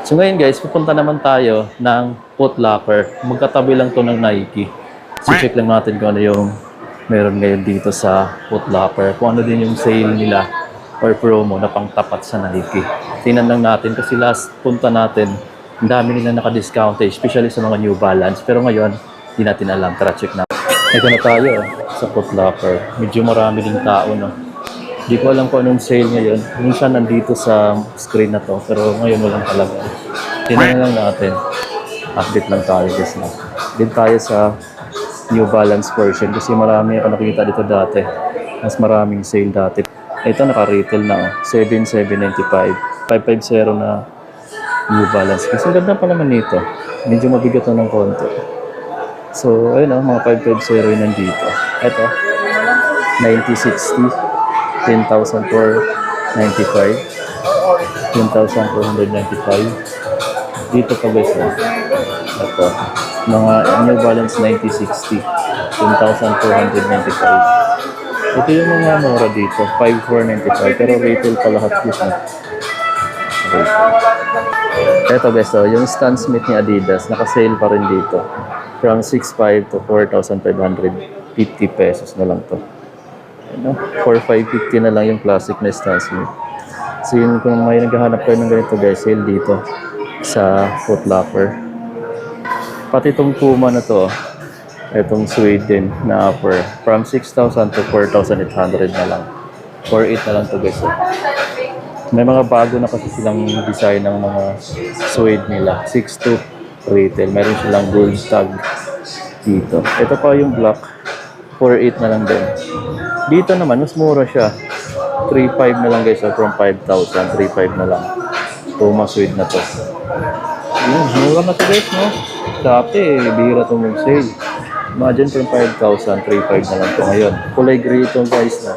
So ngayon guys, pupunta naman tayo ng Foot Locker. Magkatabi lang to ng Nike. So check lang natin kung ano yung meron ngayon dito sa Foot Locker. Kung ano din yung sale nila or promo na pangtapat sa Nike. Tingnan lang natin kasi last punta natin, ang dami nila naka-discount especially sa mga New Balance. Pero ngayon, hindi natin alam. Tara check natin. Ito na tayo sa Foot Locker. Medyo marami ding tao, no? Hindi ko alam kung anong sale ngayon. Minsan nandito sa screen na to, pero ngayon walang talaga. Tingnan lang natin. Update lang tayo guys na. Din tayo sa New Balance version kasi marami ako nakikita dito dati. Mas maraming sale dati. Ito naka-retail na 7,795. 550 na New Balance. Kasi ganda pa naman nito. Medyo mabigat na ng konti. So, ayun mga 550 yun nandito. Ito, 9060. 10,495, 10,495. Dito pa guys, ito, mga New Balance 9060, 10,495. Ito yung mga mura dito, 5,495, pero retail pa lahat guys. Ito guys, yung Stan Smith ni Adidas, naka-sale pa rin dito. From 6,500 to 4,550 pesos na lang to. 4,550 na lang yung classic na Stan Smith. So yun, kung may naghahanap kayo ng ganito guys, sale dito sa Foot Locker. Pati itong Puma na to, itong Sweden na upper, from 6,000 to 4,800 na lang. 4,800 na lang to guys. May mga bago na kasi silang design ng mga suede nila. 6,200 retail. Meron silang gold tag dito. Ito pa yung black, 4,800 na lang din. Dito naman, mas mura siya. 3,500 na lang guys, from 5,000, 3,500 na lang. Puma suede na to. Mura na to guys, no? Dati, bihira itong mag-sale. Imagine from 5,000, 3,500 na lang to ngayon. Kulay gray ito guys, no?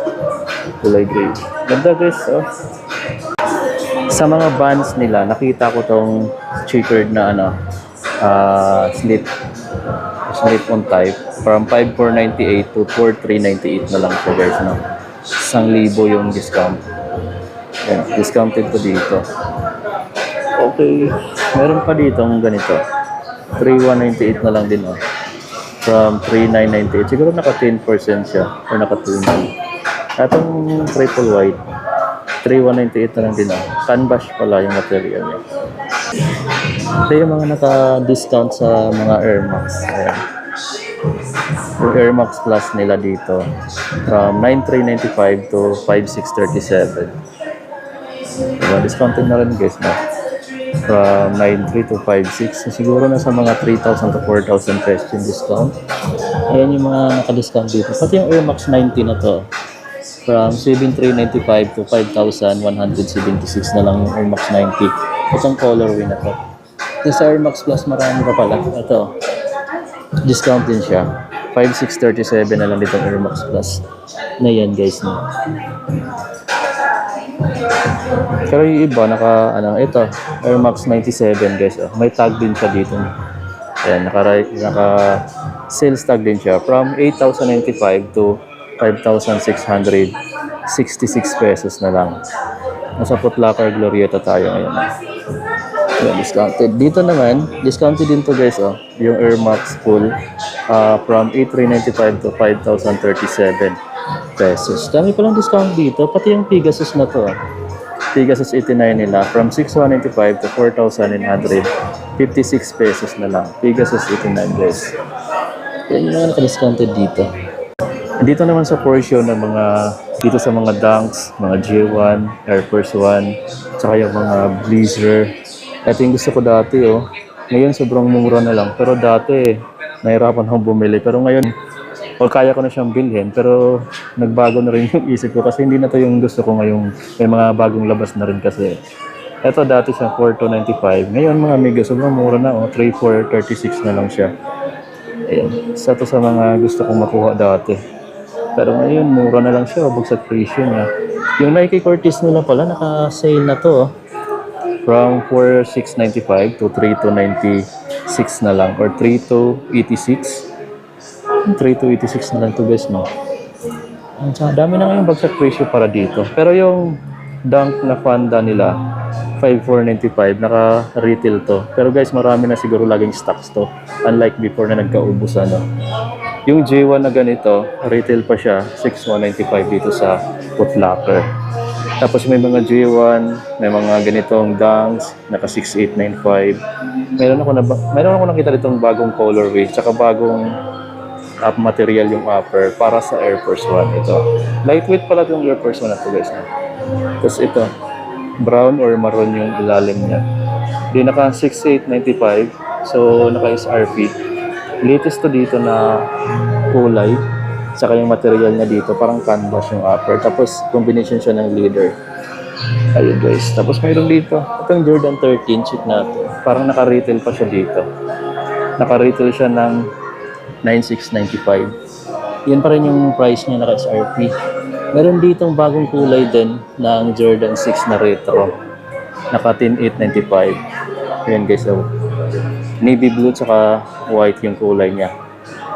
Kulay gray. Ganda guys, oh. Sa mga bands nila, nakita ko tong checkered na slip-on type. From 5,498 to 4,398 na lang po guys, no? 1,000 yung discount. Yan, discounted po dito. Okay, meron pa dito ng ganito. 3,198 na lang din, oh. From 3,998. Siguro naka 10% siya or naka 2. Atong triple white, 3,198 na lang din, oh. Canvas pala yung material niya. Ito yung mga naka-discount sa mga Air Max. Ayan. Yung Air Max Plus nila dito from 9,395 to 5,637. Diba? Discounted na rin guys, no? From 9,300 to 5,600. Siguro na sa mga 3,000 to 4,000 pesos yung discount. Ayan yung mga naka-discount dito. Pati yung Air Max 90 na to, from 7,395 to 5,176 na lang yung Air Max 90. Itong colorway na to. Yung sa Air Max Plus marami pa pala. Ito, discount din siya. 5,637 na lang ditong Air Max Plus. Na yan guys, no? Pero yung iba, ito, Air Max 97 guys, oh. May tag din siya dito. Ayan, naka-sales tag din siya. From 8,095 to 5,666 pesos na lang. Nasa Foot Locker Glorieta tayo ngayon. Ayan, discounted. Dito naman, discounted din to guys, oh. Yung Air Max Full, from 8,395 to 5,037 pesos. Dami palang discount dito. Pati yung Pegasus na to, Pegasus 89 nila, from 6,195 to 4,956 pesos na lang. Pegasus 89 guys. Yan yung mga naka-discounted dito. Dito naman sa portion ng mga, dito sa mga Dunks, mga J1, Air Force 1, saka yung mga Blazer. Ito yung gusto ko dati, oh. Ngayon sobrang mura na lang. Pero dati, nahirapan akong bumili. Pero ngayon, kaya ko na siyang bilhin. Pero nagbago na rin yung isip ko kasi hindi na to yung gusto ko ngayong may mga bagong labas na rin kasi. Ito dati siya 4,295. Ngayon mga mega, sobrang mura na, oh. 3,436 na lang siya. Ayan. Isa to sa mga gusto kong makuha dati. Pero ngayon, mura na lang siya. Bagsak presyo niya. Yung Nike Cortez nila pala, naka-sale na to, oh. From 4,695 to 3,296 na lang. Or 3,286. 3,286 na lang to guys, no? Dami na ngayong bagsak presyo para dito. Pero yung Dunk na Fanda nila 5,495, naka-retail to. Pero guys, marami na siguro laging stocks to. Unlike before na nagkaubos ano. Yung J1 na ganito, retail pa siya, 6,195 dito sa Foot Locker. Tapos may mga J1, may mga ganitong Dunks, naka 6,895. Meron ako nakita ditong bagong colorway, tsaka bagong up material yung upper para sa Air Force 1 ito. Lightweight pala itong Air Force 1 na to guys. Tapos ito, brown or maroon yung ilalim niya. Di naka 6,895, so naka SRP. Latest to dito na kulay, saka yung material niya dito, parang canvas yung upper. Tapos combination siya ng leather. Ayun guys. Tapos mayroon dito, itong Jordan 13 check natin. Parang naka-retail pa siya dito. Naka-retail siya ng 9,695. Yan pa rin yung price niya, naka SRP. Meron ditong bagong kulay din ng Jordan 6 na retro. Naka 10,895. Ayan guys, so, navy blue tsaka white yung kulay niya.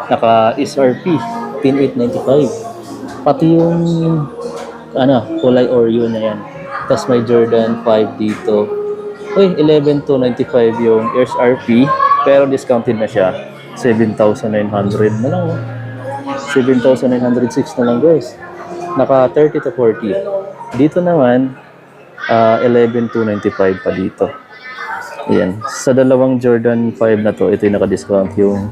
Naka SRP 10,895. Pati yung kulay Oreo na yan. Tapos may Jordan 5 dito. Uy, 11,295 yung SRP, pero discounted na siya. 7,900 na lang. 7,906 na lang guys. Naka 30 to 40. Dito naman, 11,295 pa dito. Ayan. Sa dalawang Jordan 5 na to, ito yung naka-discount yung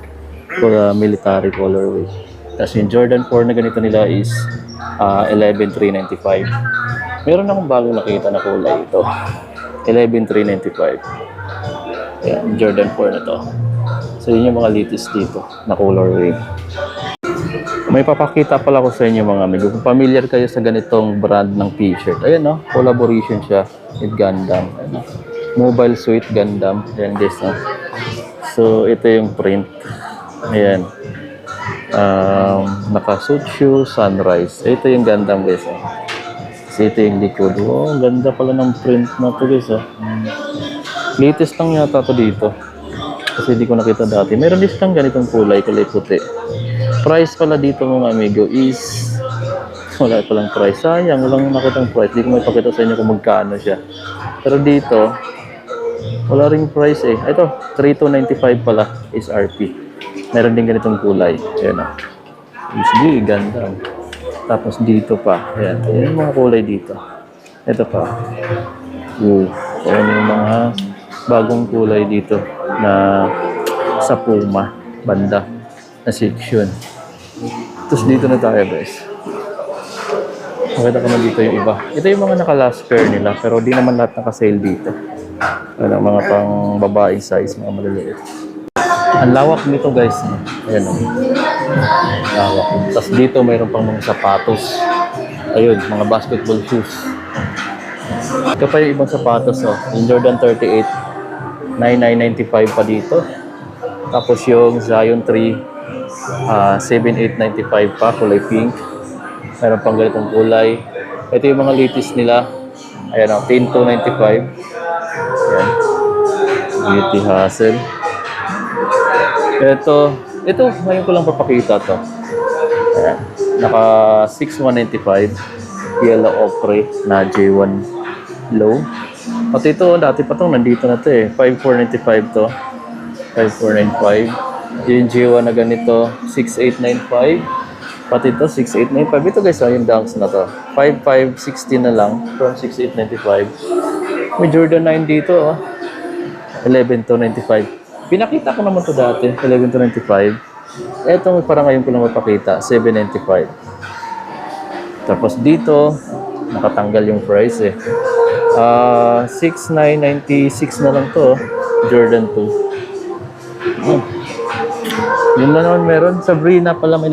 military colorway. Tapos yung Jordan 4 na ganito nila is 11,395. Meron akong bagong nakita na kulay ito. 11,395. Ayan, Jordan 4 na to. So yun yung mga latest dito na colorway. May papakita pala ko sa inyo mga amigo. Kung familiar kayo sa ganitong brand ng t-shirt. Ayan no, collaboration siya with Gundam. Ayan, Mobile Suit Gundam. Ayan guys no. So ito yung print. Ayan. Naka-suit shoe, sunrise. Ito yung Gundam guys. So ito yung likod. Oh, ganda pala ng print na to guys. Latest lang yata to dito. Kasi di ko nakita dati. Meron din silang ganitong kulay puti. Price pala dito mga amigo is wala palang price. Sayang, walang nakitang price. Di ko may pakita sa inyo kung magkano siya. Pero dito, wala ring price eh. Ito, 3,295 pala is RP. Meron din ganitong kulay. Ayan o. Sige, ganda. Tapos dito pa. Ayan. Ayan yung mga kulay dito. Ito pa. Ayan yung mga bagong kulay dito na sa Puma banda na section. Tapos dito na tayo guys. Makita ko na dito yung iba. Ito yung mga naka-last pair nila pero di naman lahat naka-sale dito. Ano, mga pang babaeng size, mga maliliit. Ang lawak nito guys. Ayan o. Lawak. Tapos dito mayroon pang mga sapatos. Ayun, mga basketball shoes. Ito pa yung ibang sapatos oh. Yung Jordan 38, 9,995 pa dito. Tapos yung Zion 3, 7,895 pa, kulay pink. Mayroon pang ganitong kulay. Ito yung mga latest nila. Ayan o, 10,295. Ayan. Beauty Hustle. Ito, ngayon ko lang papakita to. Ayan. Naka 6,195. Yellow ochre na J1 low. Pati ito, dati pa to, nandito na to eh. 5,495 to. 5,495. Yung J1 na ganito, 6,895. Pati ito, 6,895. Ito guys, yung Dunks na to. 5,560 na lang from 6,895. May Jordan 9 dito, 11,295. Pinakita ko naman to dati, 11,295. Ito, parang ngayon ko lang mapakita, 7,95. Tapos dito, nakatanggal yung price eh. 6,996 na lang to, Jordan 2. Yun na naman meron. Sabrina pala, may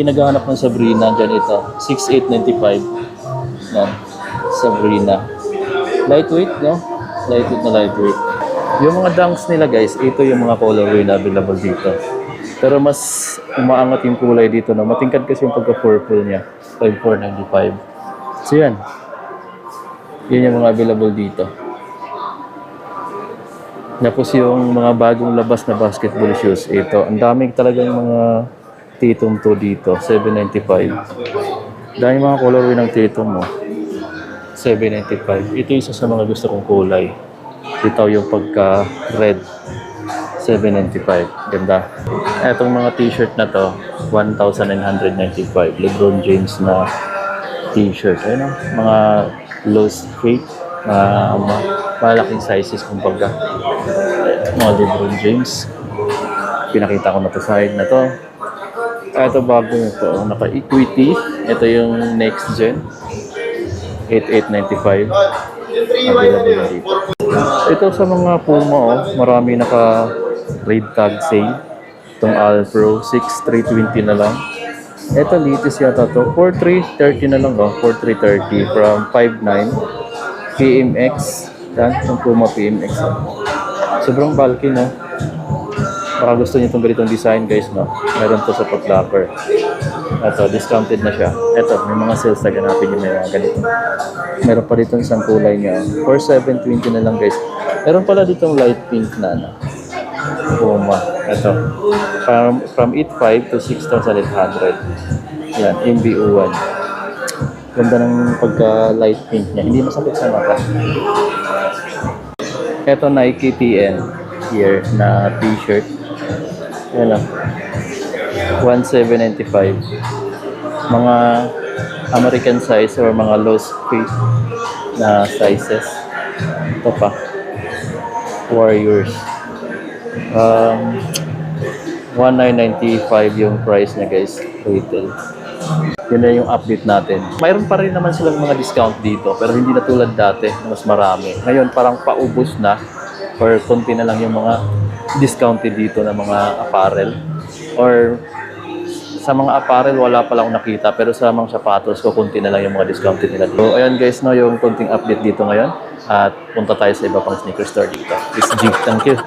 naghahanap ng Sabrina dyan ito. 6,895. Yan. Sabrina. Lightweight, no? Lightweight na lightweight. Yung mga dunks nila guys, ito yung mga colorway na available dito. Pero mas umaangat yung kulay dito, no? Matingkad kasi yung pagka-purple niya. 5,495. So yan. Yun yung mga available dito. Tapos yung mga bagong labas na basketball shoes, ito. Ang daming talagang mga Tatum to dito, 795. Dahil mga colorway ng Tatum mo. 795. Ito yung isa sa mga gusto kong kulay. Ito yung pagka red. 795. Ganda. Etong mga t-shirt na to, 1,995. LeBron James na t-shirt. Ayun o, mga loose fit. Malaking sizes kumbaga. Mga LeBron James. Pinakita ko na to side na to. Ito bago nito, naka-equity. Ito yung next gen. 8895. Available na dito. Ito sa mga Puma, oh, marami naka-red tag sale. Itong Alpro, 6,320 na lang. Ito latest yata to, 4,330 na lang, oh, 4,330 from 5,900 PMX. Yan, itong Puma PMX. Oh. Sobrang bulky, no? Baka gusto niyo itong ganitong design, guys, no? Meron to sa Foot-Locker. Ito, discounted na siya. Ito, may mga sales na ganapin yung mga ganito. Meron pa dito isang kulay niya. 4,720 na lang, guys. Meron pala ditong light pink na, ano? Puma. Ito. From 8,500 to 6,800. Yan, MBO1. Ganda ng pagka-light pink niya. Hindi masakit sa mata. Ito, Nike TN here na t-shirt. Yan lang. 1,795. Mga American size or mga loose fit na sizes. Ito pa. Warriors. 1,995 yung price niya, guys. Retail. Yun na yung update natin. Mayroon pa rin naman silang mga discount dito, pero hindi na tulad dati na mas marami. Ngayon parang paubos na or konti na lang yung mga discounted dito na mga apparel. Or sa mga apparel wala pa lang nakita, pero sa mga sapatos ko konti na lang yung mga discounted nila. So ayun guys, no, yung konting update dito ngayon at punta tayo sa iba pang sneaker store dito. It's G. Thank you.